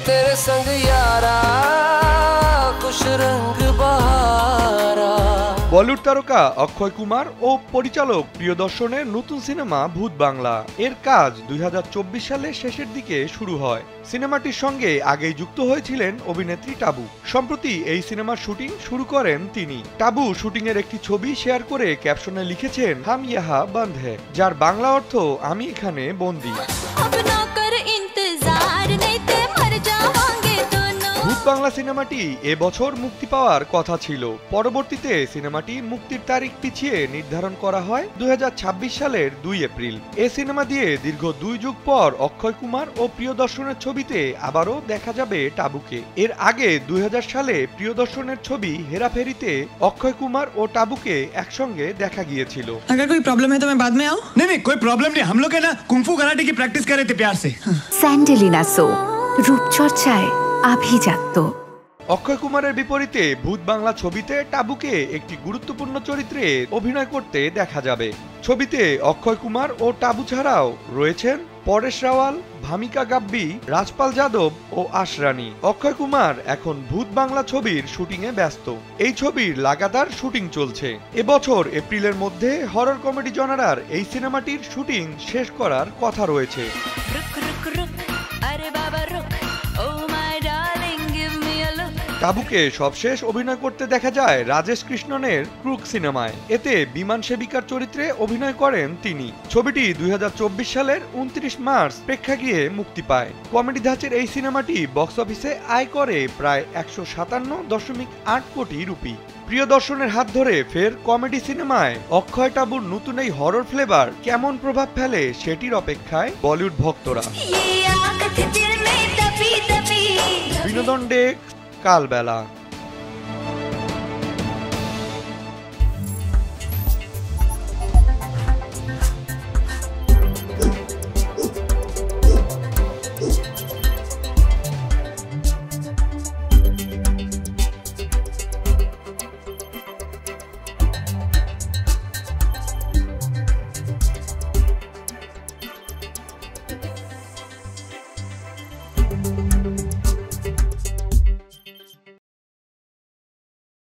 तेरे संग यारा खुश रंग बहारा। বলিউড তারকা অক্ষয় কুমার ও পরিচালক প্রিয়দর্শনের নতুন সিনেমা ভূত বাংলা এর কাজ 2024 সালের শেষের দিকে শুরু হয়। সিনেমাটির সঙ্গে আগেই যুক্ত হয়েছিলেন অভিনেত্রী টাবু। সম্প্রতি এই সিনেমার শুটিং শুরু করেন তিনি। টাবু শুটিংয়ের একটি ছবি শেয়ার করে ক্যাপশনে লিখেছেন হাম ইহা বন্ধ হ্যায়, যার বাংলা অর্থ আমি এখানে বন্দী। ভূত বাংলা সিনেমাটি এবছর মুক্তি পাওয়ার কথা ছিল। পরবর্তীতে সিনেমাটি মুক্তির তারিখ পিছিয়ে নির্ধারণ করা হয় 2026 সালের 2 এপ্রিল। এ সিনেমা দিয়ে দীর্ঘ 2 যুগ পর অক্ষয় কুমার ও প্রিয়দর্শনের ছবিতে আবারও দেখা যাবে টাবুকে। এর আগে 2000 সালে প্রিয়দর্শনের ছবি হেরাফেরিতে অক্ষয় কুমার ও টাবুকে একসঙ্গে দেখা গিয়েছিল। अगर कोई प्रॉब्लम है तो मैं बाद में आऊं? नहीं कोई प्रॉब्लम नहीं, हम लोग है ना कुंफू कराटे की प्रैक्टिस कर रहे थे प्यार से। স্যান্ডেলিনা সো রূপচর্চায় আভিজাত্য। অক্ষয় কুমারের বিপরীতে ভূত বাংলা ছবিতে টাবুকে একটি গুরুত্বপূর্ণ চরিত্রে অভিনয় করতে দেখা যাবে। ছবিতে অক্ষয় কুমার ও টাবু ছাড়াও রয়েছেন পরেশ রাওয়াল, ভামিকা গাব্বি, রাজপাল যাদব ও আশরানি। অক্ষয় কুমার এখন ভূত বাংলা ছবির শুটিংয়ে ব্যস্ত। এই ছবির লাগাতার শুটিং চলছে। এবছর এপ্রিলের মধ্যে হরর কমেডি জনারার এই সিনেমাটির শুটিং শেষ করার কথা রয়েছে। টাবুকে সবশেষ অভিনয় করতে দেখা যায় রাজেশ কৃষ্ণনের ক্রুক সিনেমায়। এতে বিমান সেবিকার চরিত্রে অভিনয় করেন তিনি। ছবিটি 2024 সালের 29 মার্চ প্রেক্ষাগৃহে মুক্তি পায়। কমেডি ধাঁচের এই সিনেমাটি বক্স অফিসে আয় করে প্রায় 157.8 কোটি রুপি। প্রিয়দর্শনের হাত ধরে ফের কমেডি সিনেমায় অক্ষয় টাবুর নতুন এই হরর ফ্লেভার কেমন প্রভাব ফেলে সেটির অপেক্ষায় বলিউড ভক্তরা। বিনোদন ডেস্ক, কালবেলা।